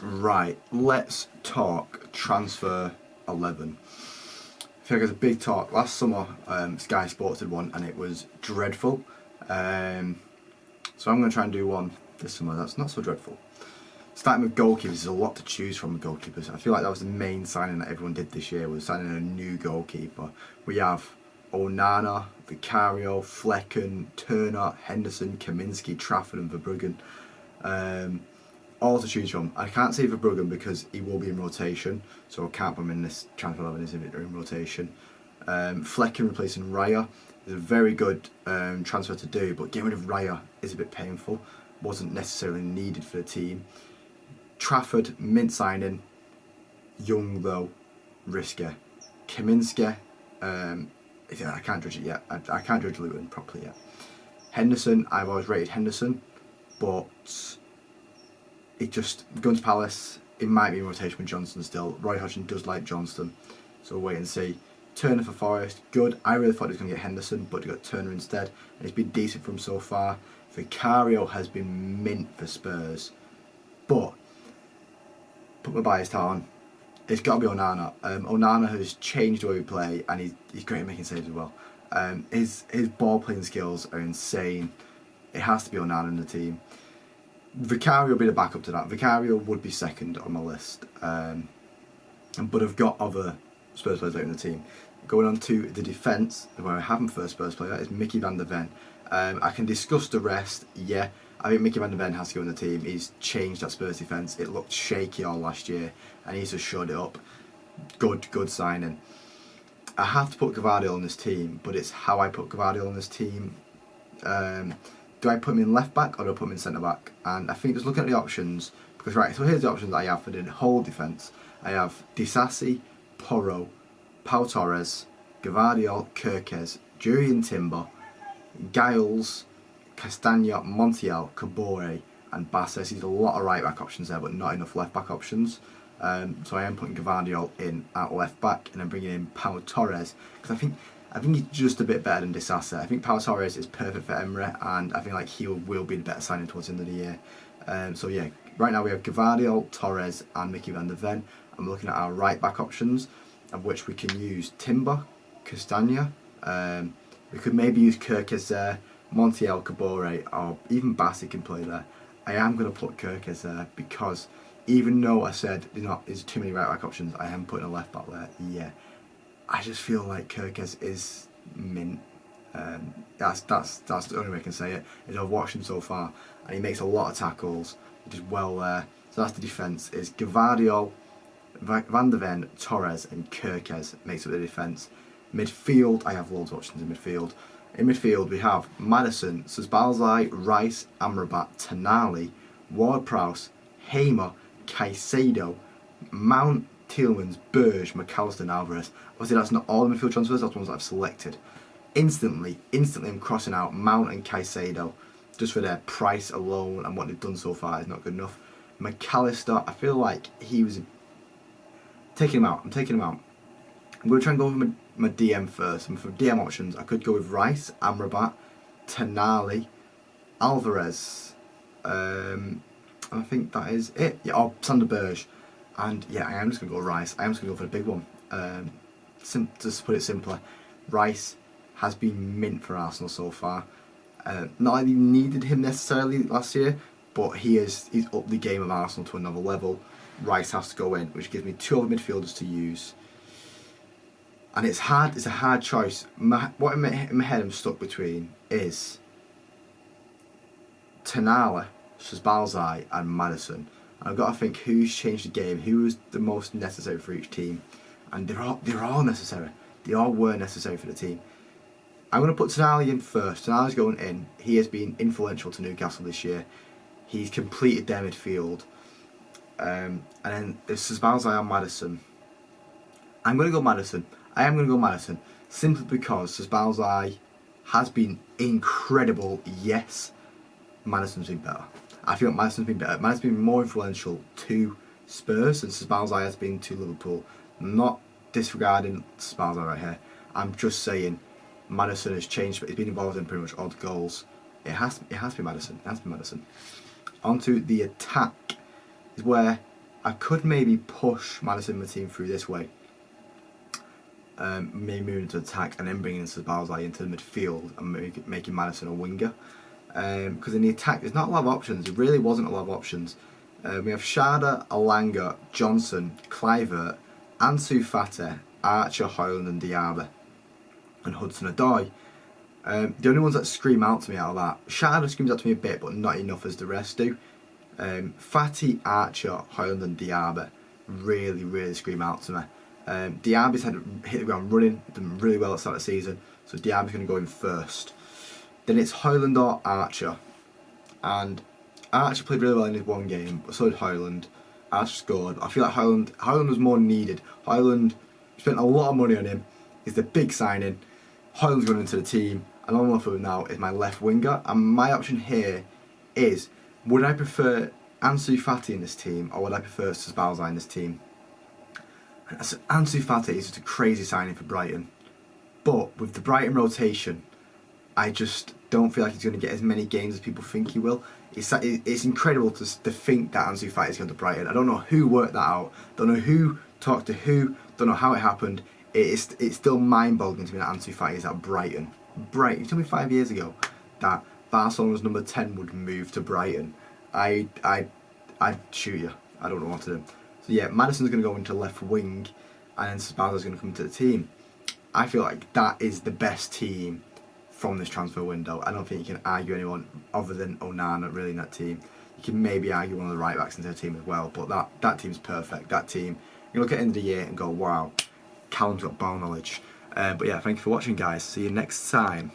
Right, let's talk transfer 11. I feel like there's a big talk. Last summer, Sky Sports did one and it was dreadful. So I'm going to try and do one this summer that's not so dreadful. Starting with goalkeepers, there's a lot to choose from with goalkeepers. I feel like that was the main signing that everyone did this year, was signing a new goalkeeper. We have Onana, Vicario, Flecken, Turner, Henderson, Kaminski, Trafford and Verbruggen. All to choose from. I can't say Verbruggen because he will be in rotation, so I can't put him in this transfer 11 is in rotation. Flecken replacing Raya is a very good transfer to do, but getting rid of Raya is a bit painful. Wasn't necessarily needed for the team. Trafford, mint signing. Young though, risky. Kaminski, I can't judge it yet. I can't judge Luton properly yet. Henderson, I've always rated Henderson, but it just, going to Palace, it might be in rotation with Johnson still. Roy Hodgson does like Johnston, so we'll wait and see. Turner for Forest, good. I really thought he was going to get Henderson, but he got Turner instead, and it's been decent for him so far. Vicario has been mint for Spurs, but put my bias hat on. It's got to be Onana. Onana has changed the way we play, and he's great at making saves as well. His ball playing skills are insane. It has to be Onana in the team. Vicario will be the backup to that. Vicario would be second on my list, but I've got other Spurs players out in the team. Going on to the defence, where I haven't first Spurs player, is Mickey van der Ven. I can discuss the rest, yeah. I think Mickey van der Ven has to go in the team. He's changed that Spurs defence. It looked shaky all last year, and he's just showed it up. Good signing. I have to put Gvardiol on this team, but it's how I put Gvardiol on this team. Do I put him in left back or do I put him in centre back? And I think just looking at the options, because right, so here's the options I have for the whole defence. I have Disasi, Porro, Pau Torres, Gvardiol, Kirkes, Julian Timber, Giles, Castagna, Montiel, Cabore and Basses. There's a lot of right back options there, but not enough left back options. So I am putting Gvardiol in at left back and I'm bringing in Pau Torres, because I think he's just a bit better than Disasi. I think Pau Torres is perfect for Emery, and I think like he will be the better signing towards the end of the year. So yeah, right now we have Gvardiol, Torres and Mickey van der Ven. I'm looking at our right back options, of which we can use Timber, Castagna. We could maybe use Kirkes there, Montiel, Cabore, or even Bassi can play there. I am going to put Kirkes there because even though I said there's too many right back options, I am putting a left back there. Yeah, I just feel like Kirkes is mint. That's the only way I can say it. Is I've watched him so far, and he makes a lot of tackles. He does well there. So that's the defence. Is Gvardiol, Van der Ven, Torres, and Kirkes makes up the defence. Midfield, I have loads of options in midfield. In midfield, we have Maddison, Szoboszlai, Rice, Amrabat, Tonali, Ward-Prowse, Hamer, Caicedo, Mount, Tielemans, Berge, McAllister and Alvarez. Obviously that's not all the midfield transfers, that's the ones that I've selected. Instantly I'm crossing out Mount and Caicedo just for their price alone, and what they've done so far is not good enough. McAllister, I feel like he was... I'm taking him out. I'm going to try and go with my DM first. And for DM options, I could go with Rice, Amrabat, Tonali, Alvarez, and I think that is it. Yeah, or Sander Berge. And yeah, I am just going to go Rice. I am just going to go for the big one. Just to put it simpler, Rice has been mint for Arsenal so far. Not that we needed him necessarily last year, but he's upped the game of Arsenal to another level. Rice has to go in, which gives me two other midfielders to use. And it's hard. It's a hard choice. What in my head I'm stuck between is Tonali, Szoboszlai and Maddison. And I've got to think who's changed the game, who is the most necessary for each team. And they're all necessary. They all were necessary for the team. I'm going to put Tonali in first. Tonali's going in. He has been influential to Newcastle this year. He's completed their midfield. And then there's Szoboszlai and Maddison. I'm going to go Maddison. I am going to go Maddison simply because Szoboszlai has been incredible. Yes, Maddison's been better. I feel like Maddison's been better. Maddison's been more influential to Spurs than Szoboszlai has been to Liverpool. I'm not disregarding Szoboszlai right here. I'm just saying Maddison has changed, but he's been involved in pretty much all the goals. It has to be Maddison. It has to be Maddison. Onto the attack is where I could maybe push Madison and my team through this way. Maybe moving into attack and then bringing Sabazai into the midfield and making Madison a winger. Because in the attack, there's not a lot of options. There really wasn't a lot of options. We have Shada, Alanga, Johnson, Kluivert, Ansu Fati, Archer, Højlund and Diaby. And Hudson-Odoi. The only ones that scream out to me out of that, Shada screams out to me a bit, but not enough as the rest do. Fati, Archer, Højlund and Diaby really scream out to me. Diaby's hit the ground running, done really well at the start of the season, so Diaby's going to go in first. Then it's Højlund or Archer, and Archer played really well in his one game, but so did Højlund. Archer scored. I feel like Højlund was more needed. Højlund spent a lot of money on him. He's the big signing. Højlund's going into the team, and all I'm left with now is my left winger. And my option here is, would I prefer Ansu Fati in this team, or would I prefer Sabazai in this team? Ansu Fati is just a crazy signing for Brighton, but with the Brighton rotation, I just don't feel like he's going to get as many games as people think he will. It's incredible to think that Ansu Fati is going to Brighton. I don't know who worked that out. Don't know who talked to who. Don't know how it happened. It's still mind-boggling to me that Ansu Fati is at Brighton. Brighton. You told me 5 years ago that Barcelona's number 10 would move to Brighton. I'd shoot you. I don't know what to do. So yeah, Madison's going to go into left wing, and then Sabazai's going to come into the team. I feel like that is the best team from this transfer window. I don't think you can argue anyone other than Onana really in that team. You can maybe argue one of the right backs into the team as well, but that team's perfect. That team, you look at the end of the year and go, wow, Callum's got ball knowledge. But yeah, thank you for watching, guys. See you next time.